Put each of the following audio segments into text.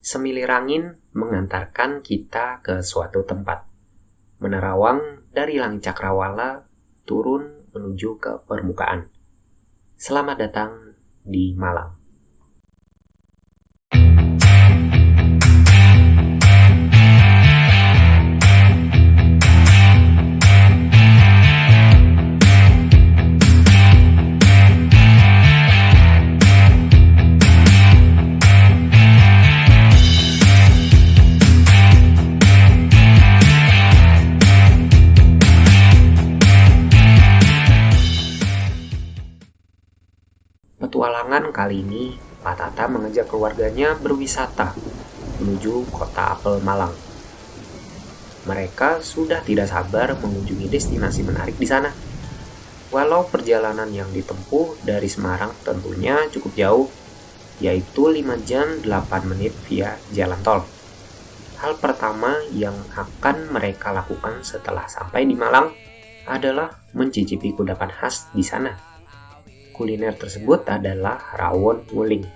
Semilir angin mengantarkan kita ke suatu tempat. Menerawang dari langit cakrawala turun menuju ke permukaan. Selamat datang di Malang. Petualangan kali ini, Pak Tata mengajak keluarganya berwisata menuju kota apel Malang. Mereka sudah tidak sabar mengunjungi destinasi menarik di sana. Walau perjalanan yang ditempuh dari Semarang tentunya cukup jauh, yaitu 5 jam 8 menit via jalan tol. Hal pertama yang akan mereka lakukan setelah sampai di Malang adalah mencicipi kudapan khas di sana. Kuliner tersebut adalah rawon nguling.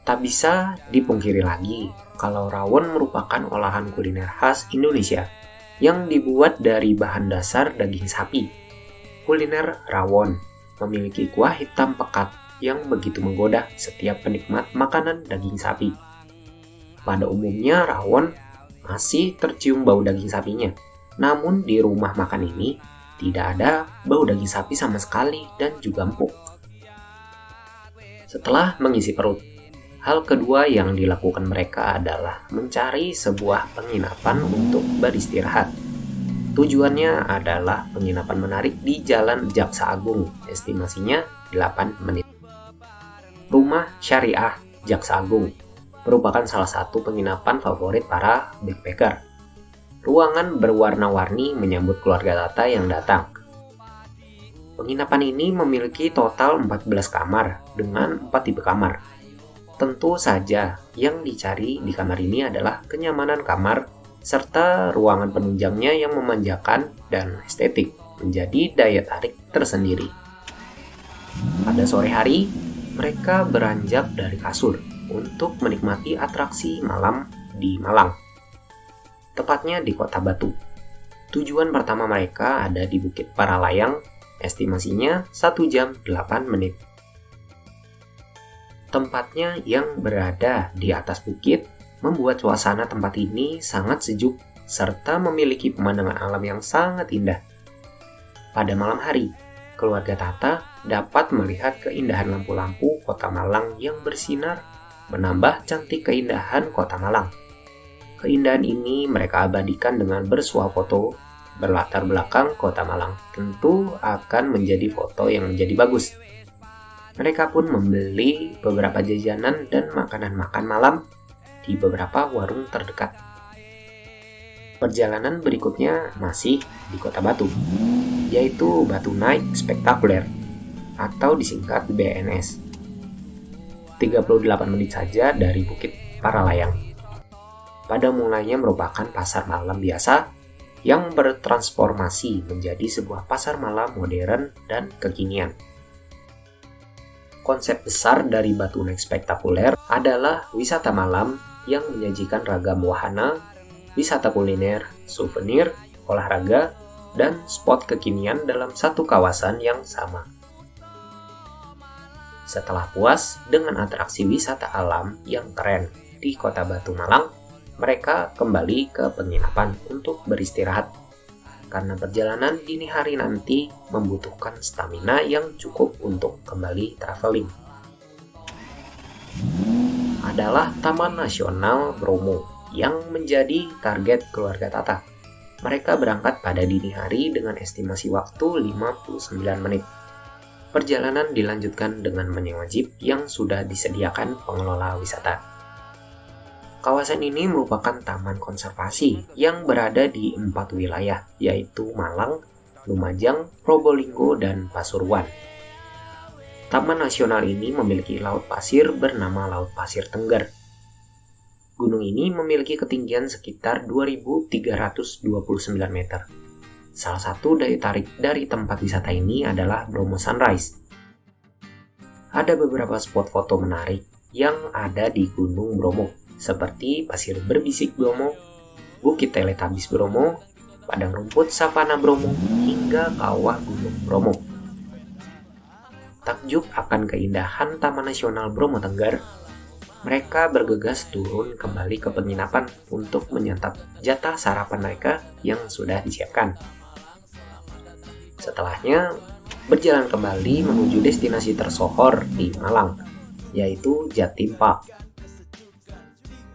Tak bisa dipungkiri lagi kalau rawon merupakan olahan kuliner khas Indonesia yang dibuat dari bahan dasar daging sapi. Kuliner rawon memiliki kuah hitam pekat yang begitu menggoda setiap penikmat makanan daging sapi. Pada umumnya rawon masih tercium bau daging sapinya, namun di rumah makan ini tidak ada bau daging sapi sama sekali dan juga empuk. Setelah mengisi perut, hal kedua yang dilakukan mereka adalah mencari sebuah penginapan untuk beristirahat. Tujuannya adalah penginapan menarik di Jalan Jaksa Agung, estimasinya 8 menit. Rumah Syariah Jaksa Agung merupakan salah satu penginapan favorit para backpacker. Ruangan berwarna-warni menyambut keluarga Tata yang datang. Penginapan ini memiliki total 14 kamar dengan 4 tipe kamar. Tentu saja yang dicari di kamar ini adalah kenyamanan kamar serta ruangan penunjangnya yang memanjakan dan estetik menjadi daya tarik tersendiri. Pada sore hari, mereka beranjak dari kasur untuk menikmati atraksi malam di Malang. Tepatnya di Kota Batu. Tujuan pertama mereka ada di Bukit Paralayang, estimasinya 1 jam 8 menit. Tempatnya yang berada di atas bukit membuat suasana tempat ini sangat sejuk serta memiliki pemandangan alam yang sangat indah. Pada malam hari, keluarga Tata dapat melihat keindahan lampu-lampu Kota Malang yang bersinar, menambah cantik keindahan Kota Malang. Keindahan ini mereka abadikan dengan bersuah foto berlatar belakang Kota Malang. Tentu akan menjadi foto yang menjadi bagus. Mereka pun membeli beberapa jajanan dan makanan makan malam di beberapa warung terdekat. Perjalanan berikutnya masih di Kota Batu, yaitu Batu Night Spectacular atau disingkat BNS. 38 menit saja dari Bukit Paralayang. Pada mulanya merupakan pasar malam biasa yang bertransformasi menjadi sebuah pasar malam modern dan kekinian. Konsep besar dari Batu Night Spectacular adalah wisata malam yang menyajikan ragam wahana, wisata kuliner, souvenir, olahraga, dan spot kekinian dalam satu kawasan yang sama. Setelah puas dengan atraksi wisata alam yang keren di Kota Batu Malang, mereka kembali ke penginapan untuk beristirahat. Karena perjalanan dini hari nanti membutuhkan stamina yang cukup untuk kembali traveling. Adalah Taman Nasional Bromo yang menjadi target keluarga Tata. Mereka berangkat pada dini hari dengan estimasi waktu 59 menit. Perjalanan dilanjutkan dengan menyewa jeep yang sudah disediakan pengelola wisata. Kawasan ini merupakan taman konservasi yang berada di 4 wilayah, yaitu Malang, Lumajang, Probolinggo, dan Pasuruan. Taman nasional ini memiliki laut pasir bernama Laut Pasir Tengger. Gunung ini memiliki ketinggian sekitar 2.329 meter. Salah satu daya tarik dari tempat wisata ini adalah Bromo Sunrise. Ada beberapa spot foto menarik yang ada di Gunung Bromo, seperti Pasir Berbisik Bromo, Bukit Teletabis Bromo, Padang Rumput Savana Bromo, hingga Kawah Gunung Bromo. Takjub akan keindahan Taman Nasional Bromo Tenggar, mereka bergegas turun kembali ke penginapan untuk menyantap jatah sarapan mereka yang sudah disiapkan. Setelahnya, berjalan kembali menuju destinasi tersohor di Malang, yaitu Jatim Park.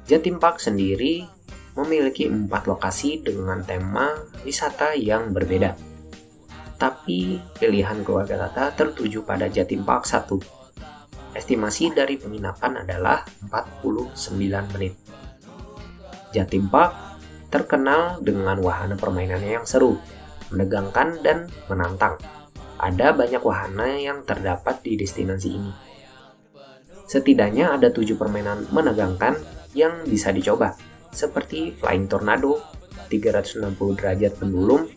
Jatim Park sendiri memiliki 4 lokasi dengan tema wisata yang berbeda. Tapi pilihan keluarga Tata tertuju pada Jatim Park 1. Estimasi dari penginapan adalah 49 menit. Jatim Park terkenal dengan wahana permainannya yang seru, menegangkan, dan menantang. Ada banyak wahana yang terdapat di destinasi ini. Setidaknya ada 7 permainan menegangkan yang bisa dicoba, seperti Flying Tornado, 360 derajat pendulum,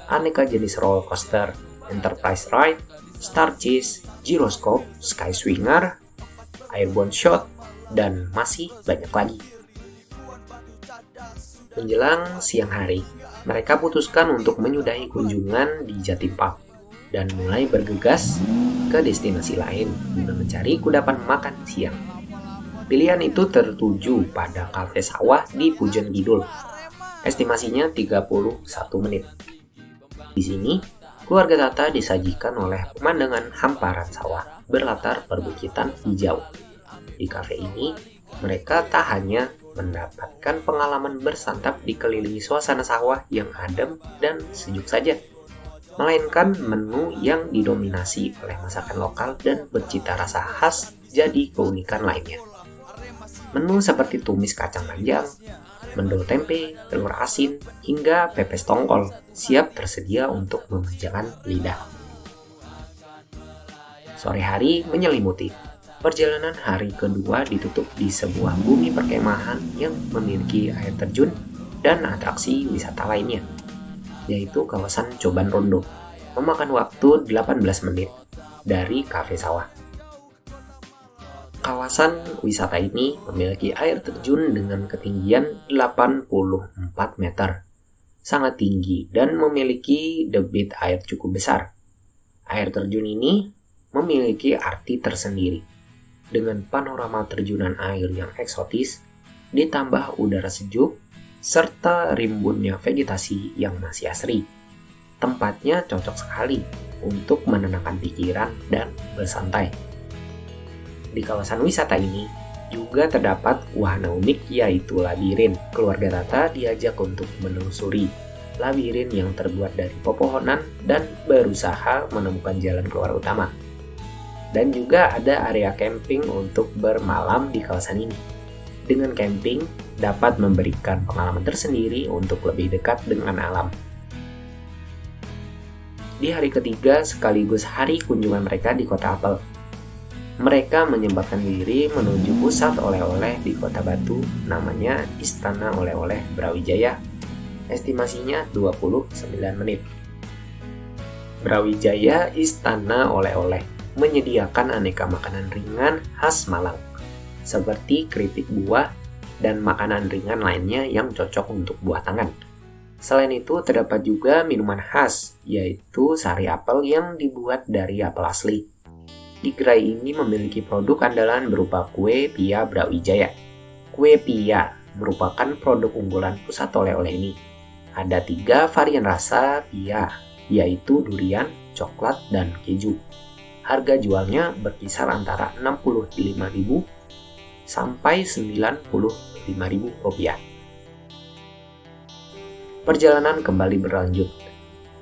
aneka jenis roller coaster, Enterprise Ride, Star Chase, Gyroscope, Sky Swinger, Airborne Shot, dan masih banyak lagi. Menjelang siang hari, mereka putuskan untuk menyudahi kunjungan di Jatim Park dan mulai bergegas ke destinasi lain guna mencari kudapan makan siang. Pilihan itu tertuju pada kafe sawah di Pujon Kidul. Estimasinya 31 menit. Di sini, keluarga Tata disajikan oleh pemandangan hamparan sawah berlatar perbukitan hijau. Di kafe ini, mereka tak hanya mendapatkan pengalaman bersantap dikelilingi suasana sawah yang adem dan sejuk saja, melainkan menu yang didominasi oleh masakan lokal dan bercita rasa khas jadi keunikan lainnya. Menu seperti tumis kacang panjang, mendol tempe, telur asin, hingga pepes tongkol siap tersedia untuk memanjakan lidah. Sore hari menyelimuti. Perjalanan hari kedua ditutup di sebuah bumi perkemahan yang memiliki air terjun dan atraksi wisata lainnya, yaitu kawasan Coban Rondo, memakan waktu 18 menit dari kafe sawah. Kawasan wisata ini memiliki air terjun dengan ketinggian 84 meter, sangat tinggi dan memiliki debit air cukup besar. Air terjun ini memiliki arti tersendiri, dengan panorama terjunan air yang eksotis, ditambah udara sejuk, serta rimbunnya vegetasi yang masih asri. Tempatnya cocok sekali untuk menenangkan pikiran dan bersantai. Di kawasan wisata ini juga terdapat wahana unik, yaitu labirin. Keluarga Tata diajak untuk menelusuri labirin yang terbuat dari pepohonan dan berusaha menemukan jalan keluar utama. Dan juga ada area camping untuk bermalam di kawasan ini. Dengan camping dapat memberikan pengalaman tersendiri untuk lebih dekat dengan alam. Di hari ketiga sekaligus hari kunjungan mereka di Kota Apel, mereka menyempatkan diri menuju pusat oleh-oleh di Kota Batu, namanya Istana Oleh-oleh Brawijaya. Estimasinya 29 menit. Brawijaya Istana Oleh-oleh menyediakan aneka makanan ringan khas Malang, seperti keripik buah dan makanan ringan lainnya yang cocok untuk buah tangan. Selain itu, terdapat juga minuman khas, yaitu sari apel yang dibuat dari apel asli. Di gerai ini memiliki produk andalan berupa kue pia Brawijaya. Kue pia merupakan produk unggulan pusat oleh-oleh ini. Ada 3 varian rasa pia, yaitu durian, coklat, dan keju. Harga jualnya berkisar antara Rp65.000 sampai Rp95.000. Perjalanan kembali berlanjut.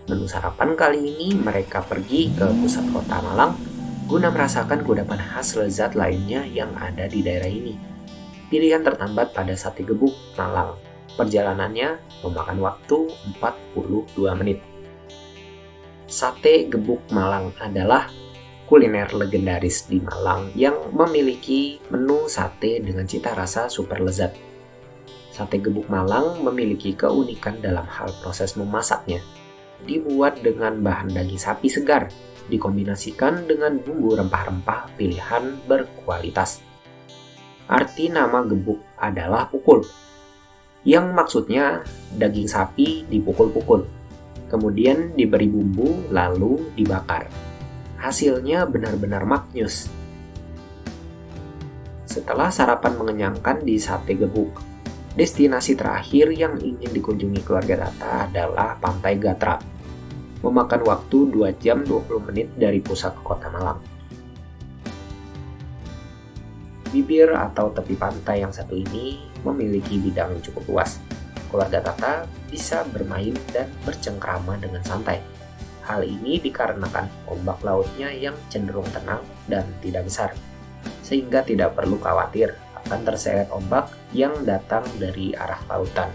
Menu sarapan kali ini mereka pergi ke pusat kota Malang guna merasakan kudapan khas lezat lainnya yang ada di daerah ini. Pilihan tertambat pada sate gebuk Malang. Perjalanannya memakan waktu 42 menit. Sate gebuk Malang adalah kuliner legendaris di Malang yang memiliki menu sate dengan cita rasa super lezat. Sate gebuk Malang memiliki keunikan dalam hal proses memasaknya. Dibuat dengan bahan daging sapi segar, dikombinasikan dengan bumbu rempah-rempah pilihan berkualitas. Arti nama gebuk adalah pukul, yang maksudnya daging sapi dipukul-pukul, kemudian diberi bumbu lalu dibakar. Hasilnya benar-benar maknyus. Setelah sarapan mengenyangkan di sate gebuk, destinasi terakhir yang ingin dikunjungi keluarga Tata adalah Pantai Gatra. Memakan waktu 2 jam 20 menit dari pusat kota Malang. Bibir atau tepi pantai yang satu ini memiliki bidang yang cukup luas. Keluarga Tata bisa bermain dan bercengkrama dengan santai. Hal ini dikarenakan ombak lautnya yang cenderung tenang dan tidak besar, sehingga tidak perlu khawatir akan terseret ombak yang datang dari arah lautan.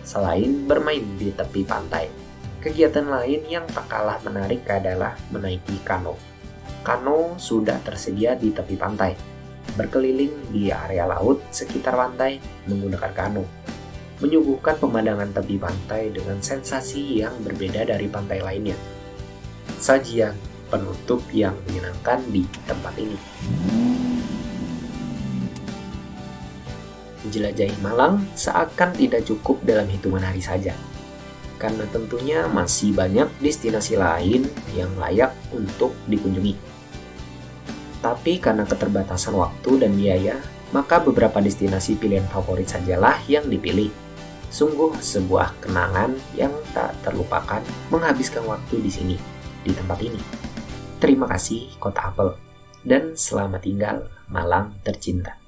Selain bermain di tepi pantai, kegiatan lain yang tak kalah menarik adalah menaiki kano. Kano sudah tersedia di tepi pantai. Berkeliling di area laut sekitar pantai menggunakan kano menyuguhkan pemandangan tepi pantai dengan sensasi yang berbeda dari pantai lainnya. Sajian penutup yang menyenangkan di tempat ini. Menjelajahi Malang seakan tidak cukup dalam hitungan hari saja, karena tentunya masih banyak destinasi lain yang layak untuk dikunjungi. Tapi karena keterbatasan waktu dan biaya, maka beberapa destinasi pilihan favorit sajalah yang dipilih. Sungguh sebuah kenangan yang tak terlupakan menghabiskan waktu di sini, di tempat ini. Terima kasih Kota Apel, dan selamat tinggal Malang tercinta.